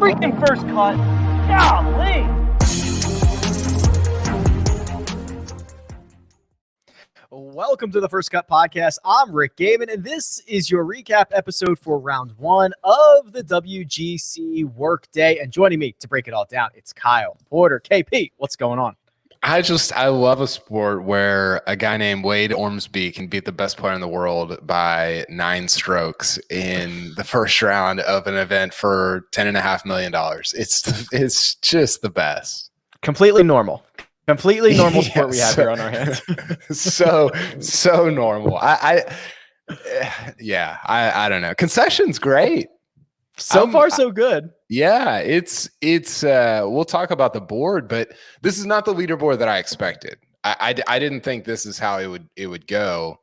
freaking first cut. Golly. Welcome to the First Cut Podcast. I'm Rick Gehman, and this is your recap episode for round one of the WGC Workday. And joining me to break it all down, it's Kyle Porter. KP, what's going on? I love a sport where a guy named Wade Ormsby can beat the best player in the world by 9 strokes in the first round of an event for $10.5 million. It's just the best. Completely normal sport we have here on our hands. so normal. I don't know. Concession's great. So far, so good. Yeah, it's we'll talk about the board, but this is not the leaderboard that I expected. I didn't think this is how it would go,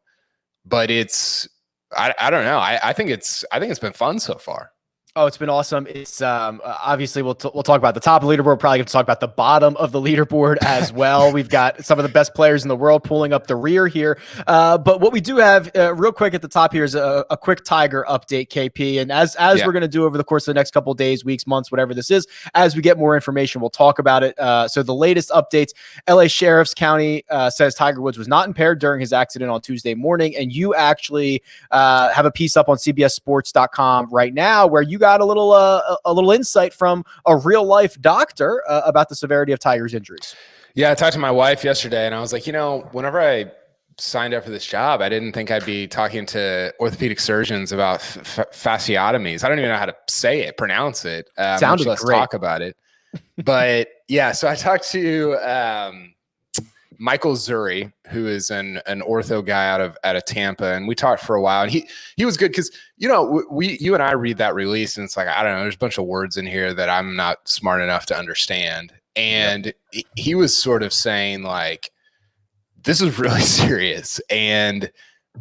but I don't know. I think it's been fun so far. Oh, it's been awesome. It's obviously we'll talk about the top of the leaderboard. Probably going to talk about the bottom of the leaderboard as well. We've got some of the best players in the world pulling up the rear here. But what we do have real quick at the top here is a quick Tiger update, KP. And as we're going to do over the course of the next couple of days, weeks, months, whatever this is, as we get more information, we'll talk about it. So the latest updates: LA Sheriff's County says Tiger Woods was not impaired during his accident on Tuesday morning. And you actually have a piece up on CBSSports.com right now where you got a little insight from a real life doctor about the severity of Tiger's injuries. Yeah, I talked to my wife yesterday, and I was like, whenever I signed up for this job, I didn't think I'd be talking to orthopedic surgeons about fasciotomies. I don't even know how to pronounce it. Sounded let's great. Talk about it. But yeah, so I talked to Michael Zuri, who is an ortho guy out of Tampa, and we talked for a while, and he was good because you and I read that release, and it's like, I don't know, there's a bunch of words in here that I'm not smart enough to understand, and he was sort of saying like, this is really serious and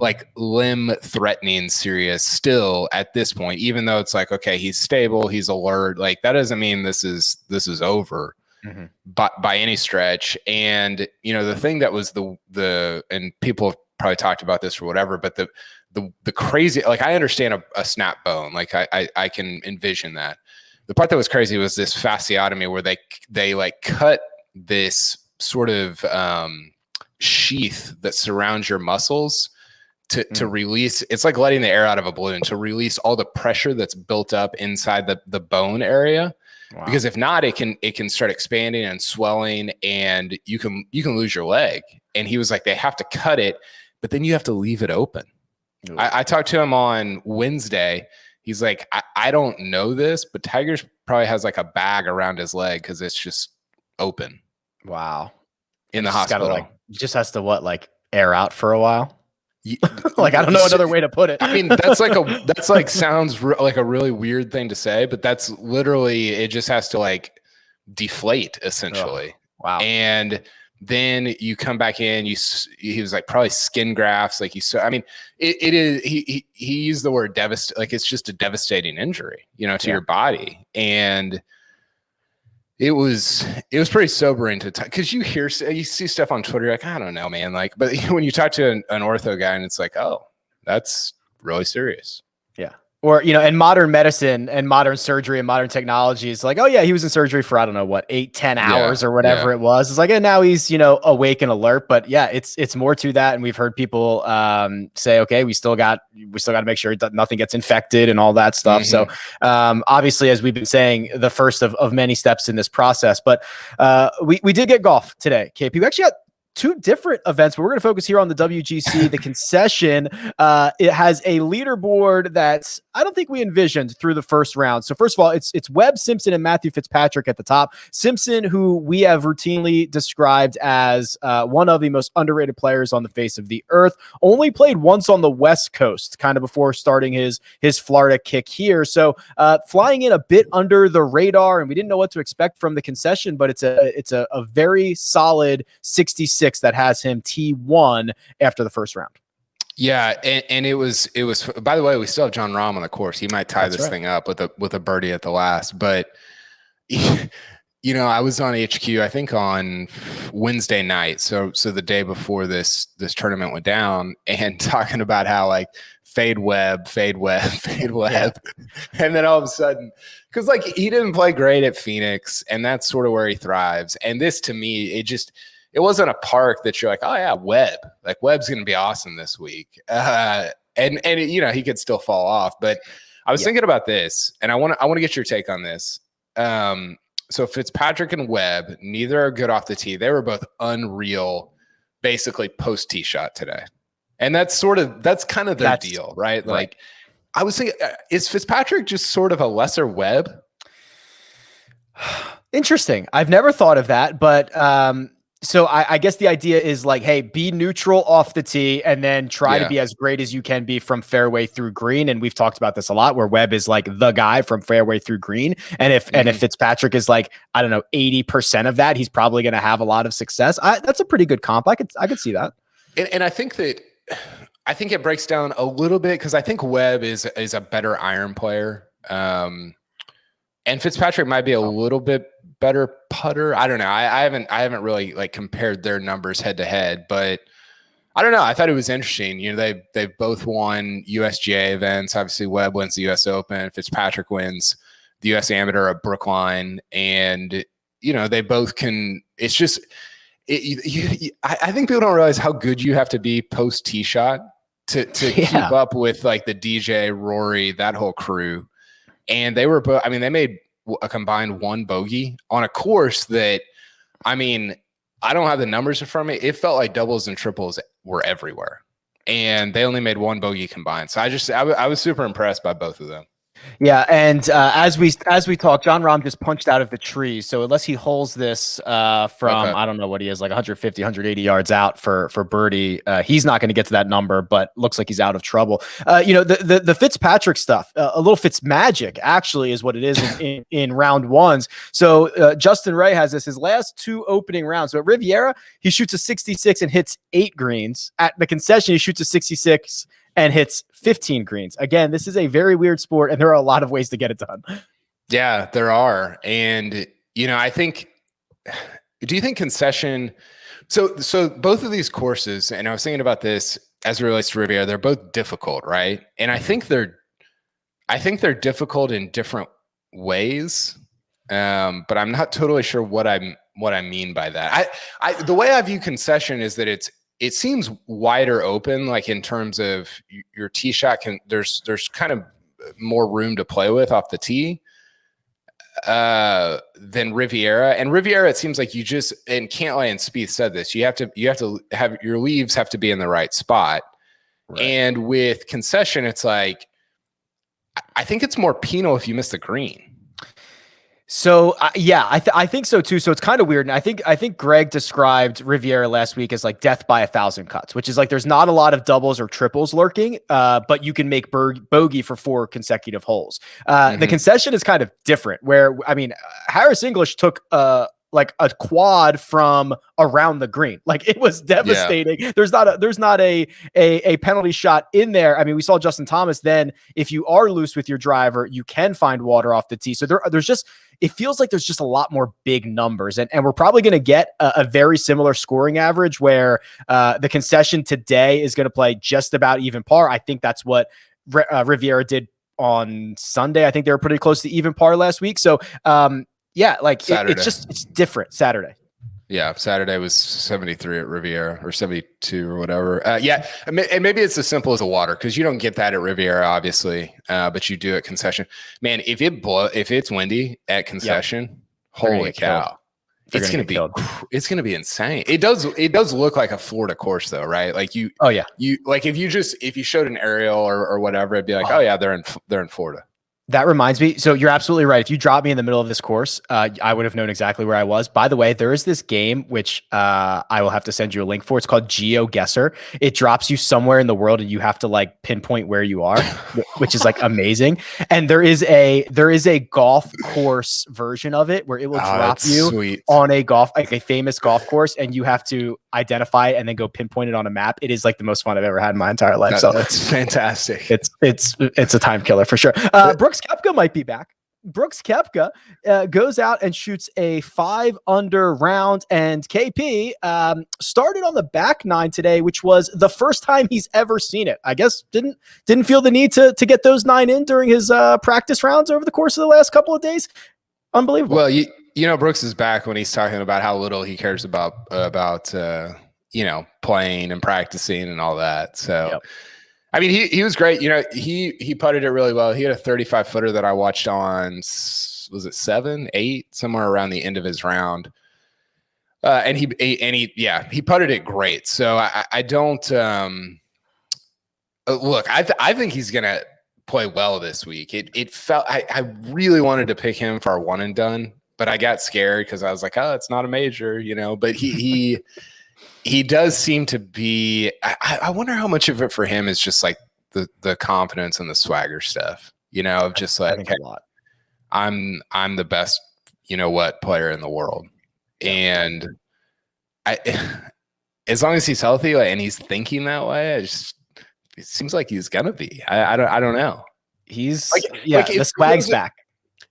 like limb threatening serious still at this point, even though it's like, okay, he's stable, he's alert, like that doesn't mean this is over. Mm-hmm. By any stretch. And the thing that was the and people have probably talked about this or whatever, but the crazy, like, I understand a snap bone, like I can envision that. The part that was crazy was this fasciotomy where they like cut this sort of sheath that surrounds your muscles to release. It's like letting the air out of a balloon to release all the pressure that's built up inside the bone area. Wow. Because if not, it can start expanding and swelling, and you can lose your leg. And he was like, they have to cut it, but then you have to leave it open. I talked to him on Wednesday. He's like, I don't know this, but Tiger's probably has like a bag around his leg because it's just open. Wow. In the hospital. Just has to air out for a while. Like, I don't know another way to put it. I mean, sounds like a really weird thing to say, but that's literally, it just has to like deflate essentially. Oh, wow. And then you come back in, he was like probably skin grafts. Like it is, he used the word like it's just a devastating injury, to your body. And it was pretty sobering to talk, because you see stuff on Twitter, like, I don't know, man. Like, but when you talk to an ortho guy and it's like, oh, that's really serious. Yeah. Or, in modern medicine and modern surgery and modern technology, it's like, oh yeah, he was in surgery for, I don't know what, 8-10 hours or whatever it was. It's like, and now he's, awake and alert. But yeah, it's more to that. And we've heard people say, okay, we still got to make sure that nothing gets infected and all that stuff. Mm-hmm. So obviously, as we've been saying, the first of many steps in this process. But we did get golf today, KP. We actually got 2 different events, but we're going to focus here on the WGC. The Concession, it has a leaderboard that I don't think we envisioned through the first round. So first of all, it's Webb Simpson and Matthew Fitzpatrick at the top. Simpson, who we have routinely described as one of the most underrated players on the face of the earth, only played once on the West Coast, kind of before starting his Florida kick here. So flying in a bit under the radar, and we didn't know what to expect from the Concession, but it's a very solid 66 that has him T1 after the first round. Yeah, and it was. By the way, we still have John Rahm on the course. He might tie this thing up with a birdie at the last. But I was on HQ, I think on Wednesday night, so the day before this tournament went down, and talking about how like fade Webb, fade Webb, fade Webb. And then all of a sudden, because like he didn't play great at Phoenix, and that's sort of where he thrives. And this to me, it wasn't a park that you're like, oh yeah, Webb. Like Webb's gonna be awesome this week. And you know, he could still fall off. But I was thinking about this, and I want to get your take on this. So Fitzpatrick and Webb, neither are good off the tee. They were both unreal, basically post tee shot today. And that's kind of their deal, right? Like I was thinking, is Fitzpatrick just sort of a lesser Webb? Interesting. I've never thought of that, but so I guess the idea is like, hey, be neutral off the tee and then try to be as great as you can be from fairway through green. And we've talked about this a lot, where Webb is like the guy from fairway through green. And if Fitzpatrick is like, I don't know, 80% of that, he's probably going to have a lot of success. That's a pretty good comp. I could see that. And I think it breaks down a little bit, because I think Webb is a better iron player. And Fitzpatrick might be a little bit better putter. I don't know. I haven't really like compared their numbers head to head, but I don't know. I thought it was interesting. You know, they've both won USGA events. Obviously, Webb wins the US Open. Fitzpatrick wins the US Amateur at Brookline, and you know they both can. It's just, I think people don't realize how good you have to be post tee shot to keep up with like the DJ, Rory, that whole crew. And they were both, I mean, they made a combined 1 bogey on a course that, I mean, I don't have the numbers in front of me. It felt like doubles and triples were everywhere, and they only made 1 bogey combined. So I was super impressed by both of them. Yeah, and as we talk, John Rahm just punched out of the tree. So unless he holds this I don't know what he is, like 150, 180 yards out for birdie, he's not going to get to that number, but looks like he's out of trouble. You know, the Fitzpatrick stuff, a little Fitz magic actually is what it is in round ones. So Justin Ray has his last 2 opening rounds. So at Riviera, he shoots a 66 and hits 8 greens. At the Concession, he shoots a 66 and hits 15 greens. Again, this is a very weird sport, and there are a lot of ways to get it done. Yeah, there are. And, you know, do you think Concession, so both of these courses, and I was thinking about this as it relates to Riviera, they're both difficult, right? And I think they're difficult in different ways. But I'm not totally sure what I mean by that. The way I view Concession is that it seems wider open, like in terms of your tee shot there's kind of more room to play with off the tee than Riviera. And Riviera, it seems like and Cantlay and Spieth said this, you have to have your leaves have to be in the right spot. Right. And with Concession, it's like, I think it's more penal if you miss the green. So I think so too. So it's kind of weird. And I think Greg described Riviera last week as like death by 1,000 cuts, which is like, there's not a lot of doubles or triples lurking, but you can make bogey for 4 consecutive holes. The Concession is kind of different, where, I mean, Harris English took like a quad from around the green. Like, it was devastating. Yeah. There's not a penalty shot in there. I mean, we saw Justin Thomas. Then if you are loose with your driver, you can find water off the tee. So there's just, it feels like there's just a lot more big numbers, and we're probably going to get a very similar scoring average, where the Concession today is going to play just about even par. I think that's what Riviera did on Sunday. I think they were pretty close to even par last week. So yeah, like it's different Saturday. Yeah, Saturday was 73 at Riviera, or 72 or whatever. Yeah, and maybe it's as simple as the water, because you don't get that at Riviera, obviously, but you do at Concession. Man, if it's windy at Concession, holy cow, it's gonna be insane. It does look like a Florida course, though, right? Like you like if you showed an aerial or whatever, it'd be like, oh yeah, they're in Florida. That reminds me. So you're absolutely right. If you dropped me in the middle of this course, I would have known exactly where I was. By the way, there is this game, which I will have to send you a link for. It's called GeoGuessr. It drops you somewhere in the world, and you have to like pinpoint where you are, which is like amazing. And there is a golf course version of it where it will drop you on a famous golf course, and you have to identify it and then go pinpoint it on a map. It is like the most fun I've ever had in my entire life. So that's fantastic. It's a time killer for sure. Brooks Koepka might be back. Brooks Koepka goes out and shoots a 5-under round, and KP started on the back nine today, which was the first time he's ever seen it. I guess didn't feel the need to get those 9 in during his practice rounds over the course of the last couple of days. Unbelievable. Well, you know, Brooks is back when he's talking about how little he cares about you know, playing and practicing and all that. So. Yep. I mean, he was great. You know, he putted it really well. He had a 35-footer that I watched on, was it 7, 8, somewhere around the end of his round. And he putted it great. So I don't look. I think he's gonna play well this week. It felt I really wanted to pick him for our one and done, but I got scared because I was like, oh, it's not a major, you know. But he does seem to be. I wonder how much of it for him is just like the confidence and the swagger stuff, you know, of just like, I think a lot. I'm the best, you know what, player in the world, and as long as he's healthy and he's thinking that way, it seems like he's gonna be. I don't know. He's the swag's back.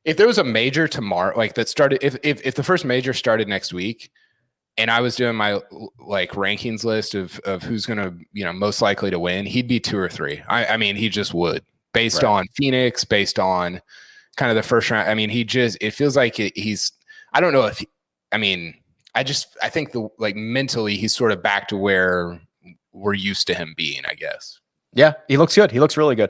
If there was a major tomorrow, like that started, if the first major started next week, and I was doing my like rankings list of who's going to, you know, most likely to win, he'd be 2 or 3. I mean, he just would, based on Phoenix, based on kind of the first round. I mean, it feels like he's, I don't know if, I think mentally he's sort of back to where we're used to him being, I guess. Yeah, he looks good. He looks really good.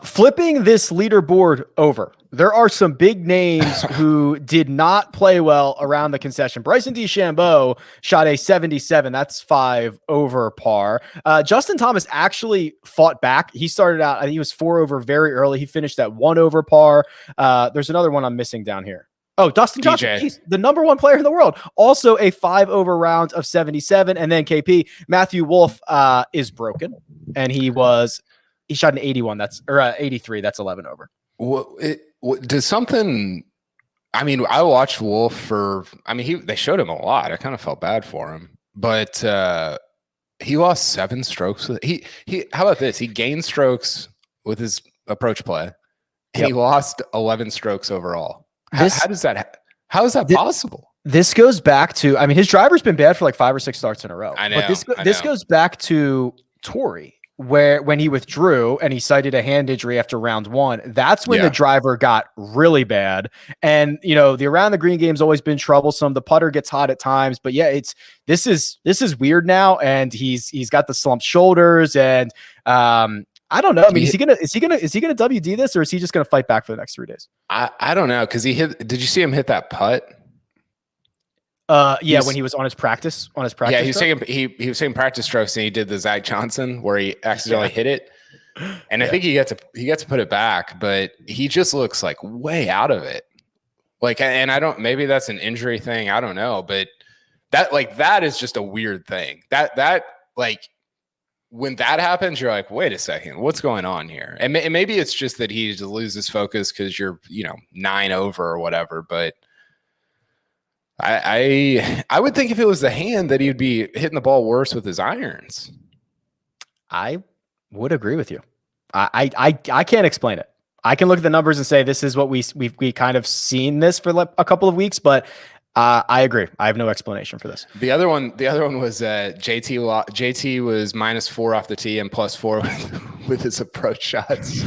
Flipping this leaderboard over, there are some big names who did not play well around the concession. Bryson DeChambeau shot a 77. That's 5 over par. Justin Thomas actually fought back. He started out, I think he was 4 over very early. He finished at 1 over par. There's another one I'm missing down here. Oh, Dustin Johnson, he's the number 1 player in the world. Also a 5 over round of 77. And then KP, Matthew Wolff is broken. And he shot an 81. 83. That's 11 over. Does something, I watched Wolff they showed him a lot. I kind of felt bad for him, but he lost 7 strokes. How about this? He gained strokes with his approach play, and he lost 11 strokes overall. How is that possible? This goes back to, his driver's been bad for like 5 or 6 starts in a row. I know. But this goes back to Torrey, where when he withdrew and he cited a hand injury after round 1, that's when the driver got really bad. And, you know, the around the green game's always been troublesome. The putter gets hot at times, but yeah, this is weird now. And he's got the slumped shoulders, and I don't know. Is he gonna WD this, or is he just gonna fight back for the next 3 days? I don't know, because did you see him hit that putt? When he was on his practice. Yeah, he was taking practice strokes, and he did the Zach Johnson where he accidentally hit it. And I think he got to put it back, but he just looks like way out of it. Like, and maybe that's an injury thing. I don't know, but that is just a weird thing. That when that happens, you're like, wait a second, what's going on here? And maybe it's just that he just loses focus because you're, 9 over or whatever. But I would think if it was the hand that he'd be hitting the ball worse with his irons. I would agree with you. I can't explain it. I can look at the numbers and say this is what we kind of seen this for a couple of weeks, but I agree. I have no explanation for this. The other one was JT. JT was -4 off the tee and +4 with his approach shots.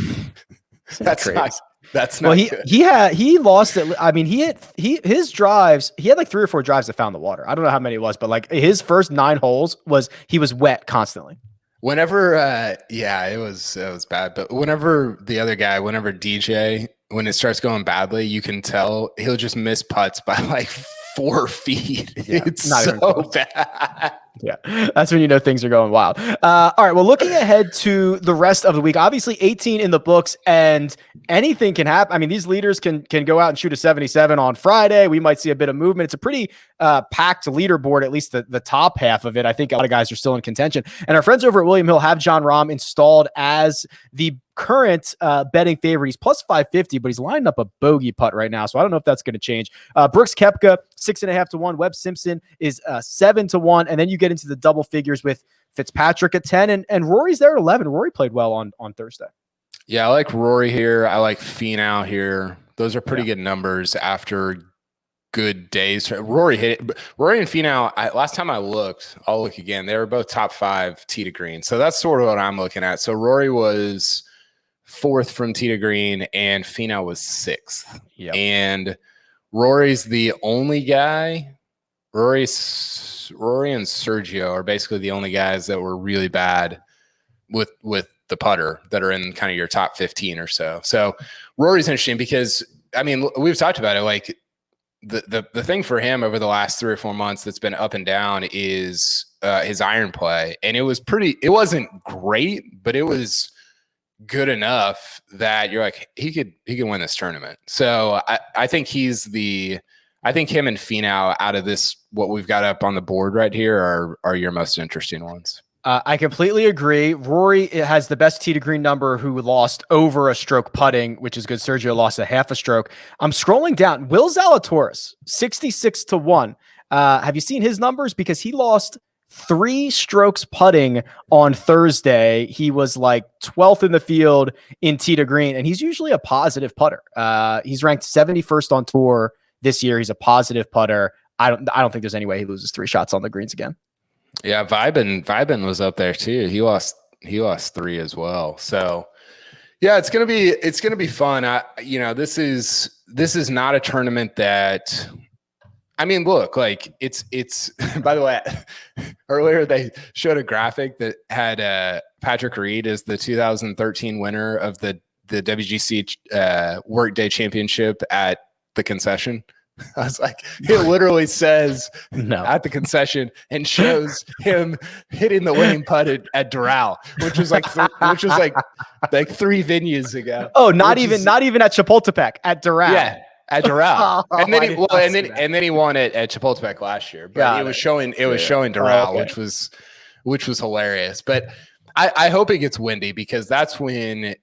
That's crazy. That's not good. He lost it. His drives. He had like 3 or 4 drives that found the water. I don't know how many it was, but like his first 9 holes he was wet constantly. Whenever, it was bad. But whenever DJ, when it starts going badly, you can tell he'll just miss putts by like 4 feet. Yeah, it's not so bad. Yeah, that's when you know things are going wild. All right, well, looking ahead to the rest of the week, obviously 18 in the books, and anything can happen. These leaders can go out and shoot a 77 on Friday. We might see a bit of movement. It's a pretty packed leaderboard, at least the top half of it. I think a lot of guys are still in contention. And our friends over at William Hill have John Rahm installed as the current betting favorite. He's plus 550, but he's lined up a bogey putt right now, so I don't know if that's going to change. Brooks Koepka 6.5 to 1. Webb Simpson is 7 to 1, and then you get into the double figures with Fitzpatrick at 10, and Rory's there at 11. Rory played well on Thursday. Yeah, I like Rory here. I like Finau here. Those are pretty good numbers after good days. Rory hit it. Rory and Finau, last time I looked, I'll look again. They were both top 5 tee to green. So that's sort of what I'm looking at. So Rory was 4th from tee to green and Finau was 6th. Yep. And Rory's the only guy. Rory and Sergio are basically the only guys that were really bad with the putter that are in kind of your top 15 or so. So Rory's interesting because, I mean, we've talked about it. Like the thing for him over the last 3 or 4 months that's been up and down is his iron play. And it wasn't great, but it was good enough that you're like, he could win this tournament. So I think I think him and Finau out of this, what we've got up on the board right here are your most interesting ones. I completely agree. Rory has the best tee to green number, who lost over a stroke putting, which is good. Sergio lost a half a stroke. I'm scrolling down. Will Zalatoris, 66-1. Have you seen his numbers? Because he lost 3 strokes putting on Thursday. He was like 12th in the field in tee to green, and he's usually a positive putter. He's ranked 71st on tour this year. He's a positive putter. I don't think there's any way he loses 3 shots on the greens again. Yeah, Vibin was up there too. He lost 3 as well. So yeah, it's gonna be fun. This is not a tournament that, I mean, look, like it's by the way, earlier they showed a graphic that had Patrick Reed as the 2013 winner of the WGC Workday Championship at the Concession. I was like, it literally says at the Concession and shows him hitting the winning putt at Doral, which was like 3 venues ago. Oh, not even at Chapultepec, at Doral. Yeah, at Doral. And then he won it at Chapultepec last year. But it was showing Doral, which was hilarious. But I hope it gets windy, because that's when,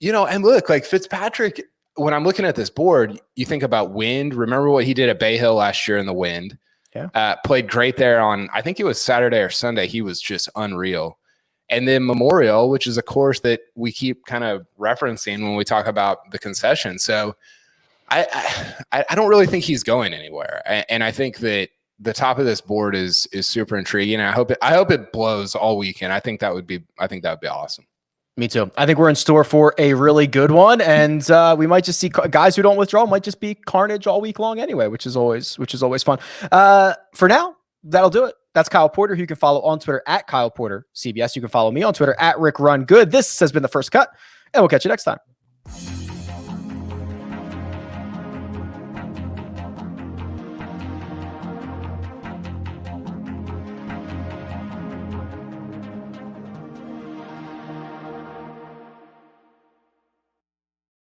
and look, like Fitzpatrick, when I'm looking at this board, you think about wind. Remember what he did at Bay Hill last year in the wind. Yeah. Played great there on, I think it was Saturday or Sunday. He was just unreal. And then Memorial, which is a course that we keep kind of referencing when we talk about the Concession. So I don't really think he's going anywhere. And I think that the top of this board is super intriguing. I hope it blows all weekend. I think that would be awesome. Me too. I think we're in store for a really good one, and we might just see guys who don't withdraw might just be carnage all week long anyway, which is always fun. For now, that'll do it. That's Kyle Porter, who you can follow on Twitter at Kyle Porter CBS. You can follow me on Twitter at Rick Run Good. This has been The First Cut, and we'll catch you next time.